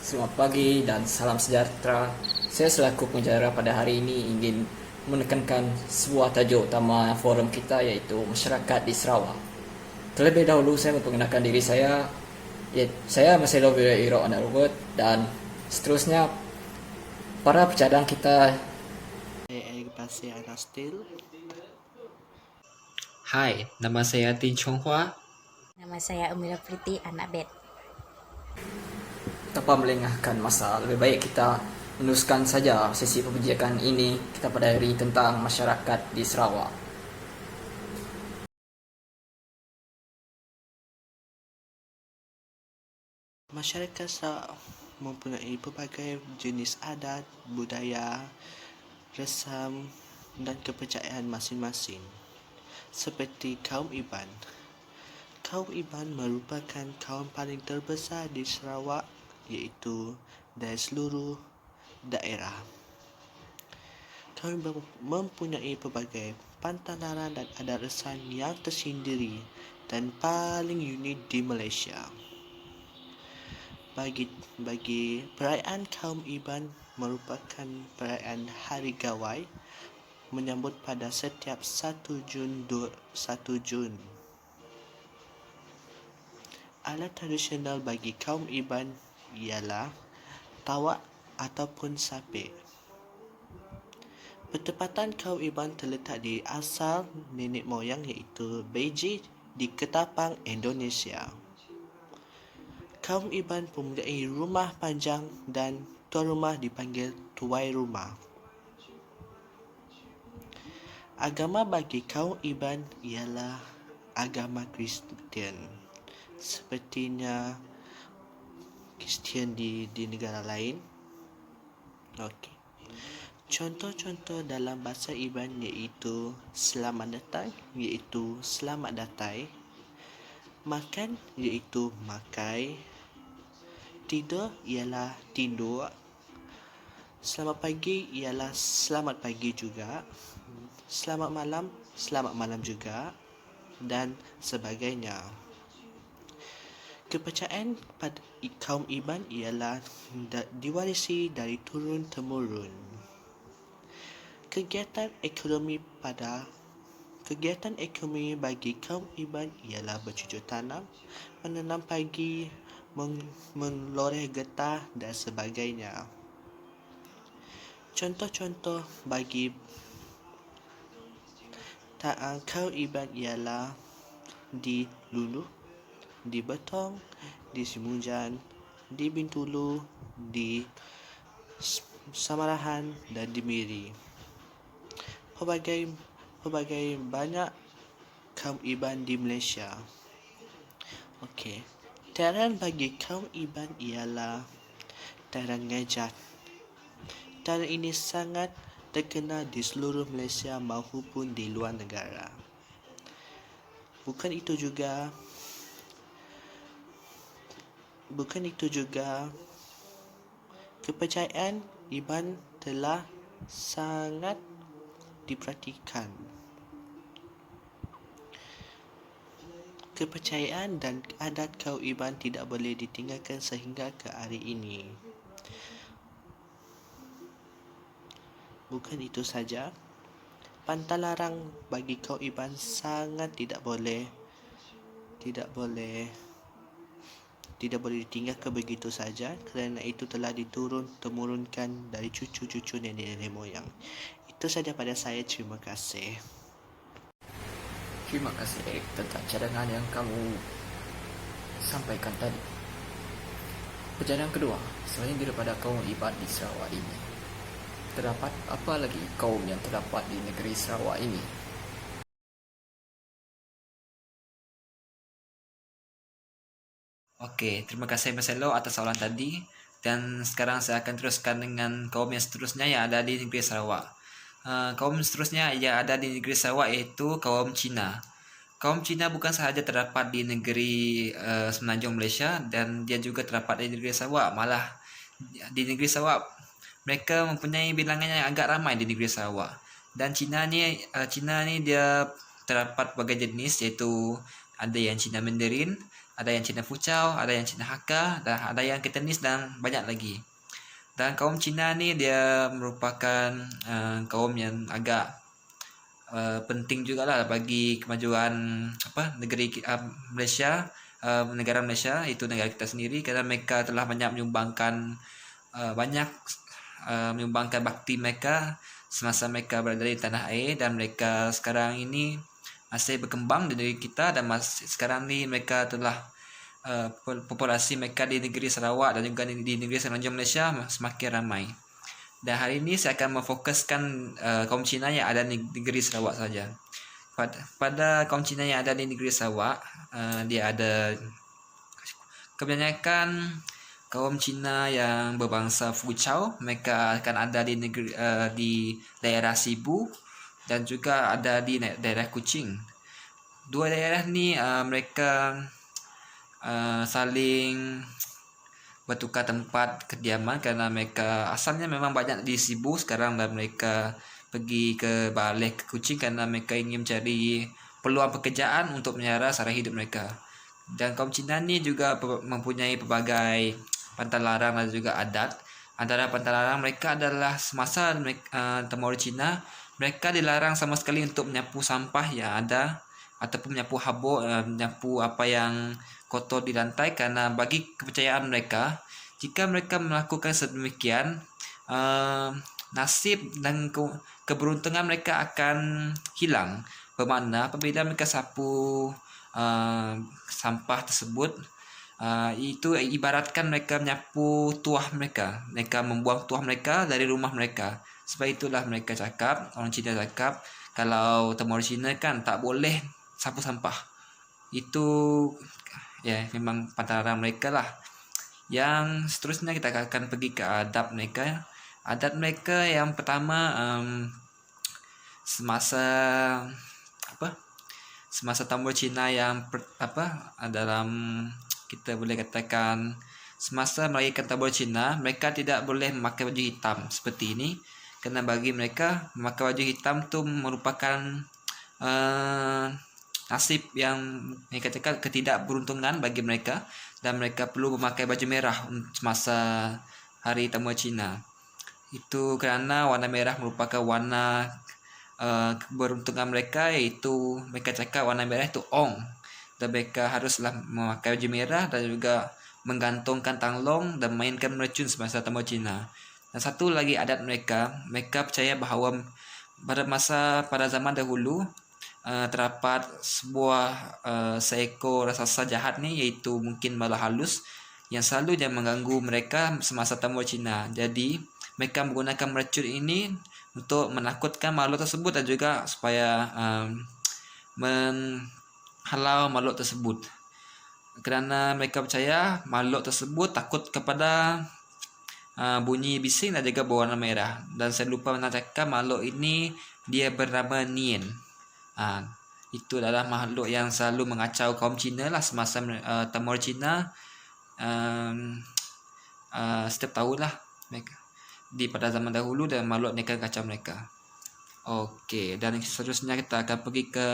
Selamat pagi dan salam sejahtera. Saya selaku pengacara pada hari ini ingin menekankan sebuah tajuk utama forum kita, iaitu masyarakat di Sarawak. Terlebih dahulu saya memperkenalkan diri saya. Saya Marcelo Vieira Anak Robert, dan seterusnya para pecadang kita. Eric Pasir anak Steel. Hai, nama saya Tin Chong Hua. Nama saya Umira Priti, anak Bet. Tanpa melengahkan masa, lebih baik kita meneruskan saja sesi perbicaraan ini kita pada hari tentang masyarakat di Sarawak. Masyarakat Sarawak mempunyai pelbagai jenis adat, budaya, resam dan kepercayaan masing-masing. Seperti kaum Iban. Kaum Iban merupakan kaum paling terbesar di Sarawak, iaitu dari seluruh daerah. Kami mempunyai pelbagai pantalaran dan adat resam yang tersendiri dan paling unik di Malaysia. Bagi perayaan kaum Iban merupakan perayaan Hari Gawai, menyambut pada setiap 1 Jun. Alat tradisional bagi kaum Iban ialah tawak ataupun sapek. Pertempatan kaum Iban terletak di asal nenek moyang, iaitu Beji di Ketapang, Indonesia. Kaum Iban mempunyai rumah panjang dan tuan rumah dipanggil tuai rumah. Agama bagi kaum Iban ialah agama Kristian. Sepertinya Kristian di negara lain. Okey. Contoh-contoh dalam bahasa Iban iaitu selamat datang, iaitu selamat datai. Makan iaitu makai. Tidur ialah tindur. Selamat pagi ialah selamat pagi juga. Selamat malam juga, dan sebagainya. Kepercayaan pada kaum Iban ialah diwarisi dari turun-temurun. Kegiatan ekonomi bagi kaum Iban ialah bercucuk tanam, menanam padi, meloreh getah dan sebagainya. Contoh-contoh bagi kaum Iban ialah di Lulu, di Betong, di Simunjan, di Bintulu, di Samarahan dan di Miri. Pelbagai banyak kaum Iban di Malaysia. Okey. Tarian bagi kaum Iban ialah tarian ngejat. Tarian ini sangat terkenal di seluruh Malaysia maupun di luar negara. Bukan itu juga kepercayaan Iban telah sangat diperhatikan. Kepercayaan dan adat kaum Iban tidak boleh ditinggalkan sehingga ke hari ini. Bukan itu saja, pantalarang bagi kaum Iban sangat tidak boleh ditinggalkan begitu saja, kerana itu telah diturun-temurunkan dari cucu-cucu nenek-nenek moyang. Itu saja pada saya. Terima kasih. Terima kasih Eric tentang cadangan yang kamu sampaikan tadi. Perjalanan kedua, selain daripada kaum Iban di Sarawak ini, terdapat apa lagi kaum yang terdapat di negeri Sarawak ini? Oke, terima kasih Marcelo atas soalan tadi. Dan sekarang saya akan teruskan dengan kaum yang seterusnya yang ada di negeri Sarawak. Kaum seterusnya yang ada di negeri Sarawak iaitu kaum Cina. Kaum Cina bukan sahaja terdapat di negeri Semenanjung Malaysia, dan dia juga terdapat di negeri Sarawak. Malah di negeri Sarawak mereka mempunyai bilangan yang agak ramai di negeri Sarawak. Dan Cina ni dia terdapat berbagai jenis, iaitu ada yang Cina Mandarin, ada yang Cina Fuchao, ada yang Cina Hakka, dan ada yang Cantonese dan banyak lagi. Dan kaum Cina ni dia merupakan kaum yang agak penting jugalah bagi kemajuan negeri Malaysia, negara Malaysia, itu negara kita sendiri, kerana mereka telah banyak menyumbangkan menyumbangkan bakti mereka semasa mereka berada di tanah air, dan mereka sekarang ini masih berkembang di negeri kita, dan sekarang ni mereka telah populasi mereka di negeri Sarawak dan juga di negeri Semenanjung Malaysia semakin ramai. Dan hari ini saya akan memfokuskan kaum Cina yang ada di negeri Sarawak saja. Pada kaum Cina yang ada di negeri Sarawak, dia ada kebanyakan kaum Cina yang berbangsa Fuchao. Mereka akan ada di daerah Sibu dan juga ada di daerah Kuching. Dua daerah ni mereka saling bertukar tempat kediaman, kerana mereka asalnya memang banyak di Sibu sekarang, dan mereka pergi ke balik ke Kuching kerana mereka ingin mencari peluang pekerjaan untuk menyara sara hidup mereka. Dan kaum Cina ni juga mempunyai pelbagai pantang larang dan juga adat. Antara pantang larang mereka adalah semasa Temurun Cina, mereka dilarang sama sekali untuk menyapu sampah yang ada ataupun menyapu habuk, menyapu apa yang kotor di lantai, karena bagi kepercayaan mereka, jika mereka melakukan sedemikian, nasib dan keberuntungan mereka akan hilang. Bermakna apabila mereka sapu sampah tersebut, itu ibaratkan mereka menyapu tuah mereka, mereka membuang tuah mereka dari rumah mereka. Sebab itulah mereka cakap, orang Cina cakap, kalau Temurun Cina kan tak boleh sapu sampah. Itu memang pantang larang mereka lah. Yang seterusnya kita akan pergi ke adab mereka. Adat mereka yang pertama, semasa Temurun Cina yang dalam, kita boleh katakan, semasa merayakan Temurun Cina, mereka tidak boleh memakai baju hitam seperti ini, kerana bagi mereka memakai baju hitam tu merupakan nasib yang mereka cakap ketidakberuntungan bagi mereka, dan mereka perlu memakai baju merah semasa hari Temurun Cina. Itu kerana warna merah merupakan warna keberuntungan mereka, iaitu mereka cakap warna merah itu Ong, dan mereka haruslah memakai baju merah dan juga menggantungkan tanglong dan mainkan mercun semasa Temurun Cina. Dan satu lagi adat mereka percaya bahawa pada zaman dahulu terdapat sebuah seekor raksasa jahat ni, iaitu mungkin bala halus, yang selalu dia mengganggu mereka semasa Temurun Cina. Jadi mereka menggunakan mercun ini untuk menakutkan makhluk tersebut dan juga supaya menghalau makhluk tersebut, kerana mereka percaya makhluk tersebut takut kepada bunyi bising dan juga berwarna merah. Dan saya lupa menanyakan makhluk ini dia bernama Nien. Itu adalah makhluk yang selalu mengacau kaum Cina lah semasa Temurun Cina. Setiap tahun lah mereka pada zaman dahulu, dan makhluk ni akan kacau mereka. Okey, dan seterusnya kita akan pergi ke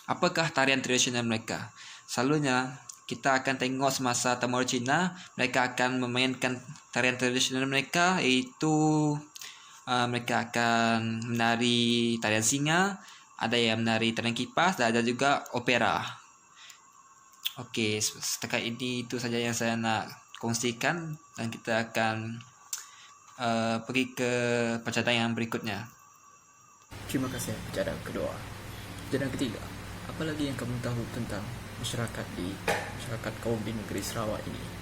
apakah tarian tradisional mereka. Selalunya kita akan tengok semasa Temurun Cina, mereka akan memainkan tarian tradisional mereka, iaitu mereka akan menari tarian singa, ada yang menari tarian kipas, dan ada juga opera. Okey, setakat ini itu saja yang saya nak kongsikan, dan kita akan pergi ke pencadang yang berikutnya. Terima kasih pencadang kedua. Pencadang ketiga, apa lagi yang kamu tahu tentang masyarakat kaum di negeri Sarawak ini?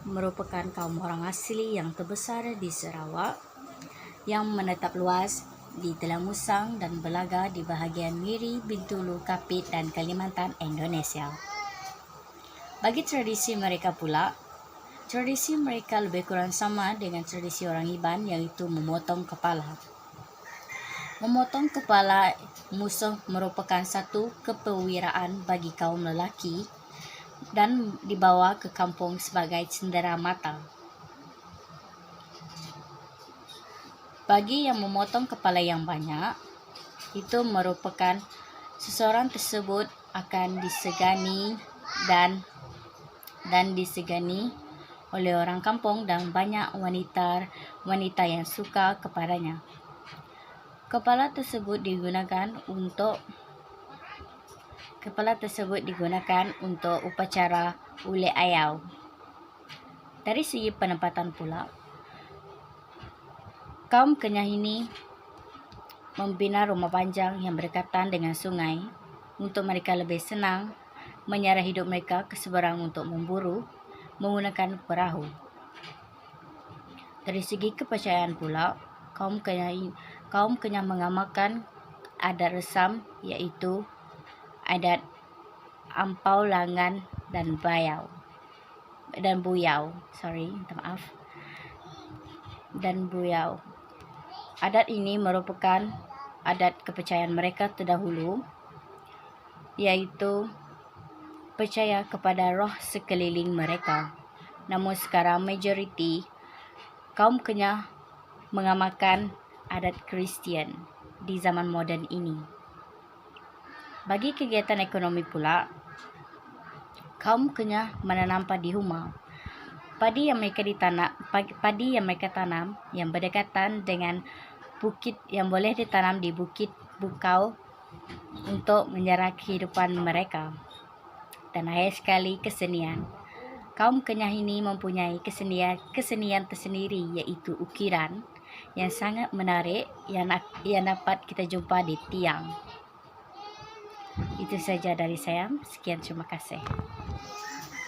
Merupakan kaum orang asli yang terbesar di Sarawak yang menetap luas di Telang Musang dan berlaga di bahagian Miri, Bintulu, Kapit dan Kalimantan, Indonesia. Bagi tradisi mereka pula, tradisi mereka lebih kurang sama dengan tradisi orang Iban, iaitu memotong kepala. Memotong kepala musuh merupakan satu keperwiraan bagi kaum lelaki dan dibawa ke kampung sebagai cendera mata. Bagi yang memotong kepala yang banyak, itu merupakan seseorang tersebut akan disegani dan disegani oleh orang kampung dan banyak wanita yang suka kepadanya. Kepala tersebut digunakan untuk upacara ule ayau. Dari segi penempatan pula, kaum Kenyah ini membina rumah panjang yang berdekatan dengan sungai untuk mereka lebih senang menyerah hidup mereka ke seberang untuk memburu menggunakan perahu. Dari segi kepercayaan pula, kaum Kenyah mengamalkan adat resam, iaitu adat ampau langan dan buyau. Adat ini merupakan adat kepercayaan mereka terdahulu, yaitu percaya kepada roh sekeliling mereka. Namun sekarang majoriti kaum Kenyah mengamalkan adat Kristian di zaman moden ini. Bagi kegiatan ekonomi pula, kaum Kenyah menanam padi huma. Padi yang mereka tanam yang berdekatan dengan bukit, yang boleh ditanam di bukit bukau untuk menjaga kehidupan mereka. Dan akhir sekali, kesenian. Kaum Kenyah ini mempunyai kesenian tersendiri, yaitu ukiran yang sangat menarik yang dapat kita jumpa di tiang. Itu saja dari saya. Sekian, terima kasih.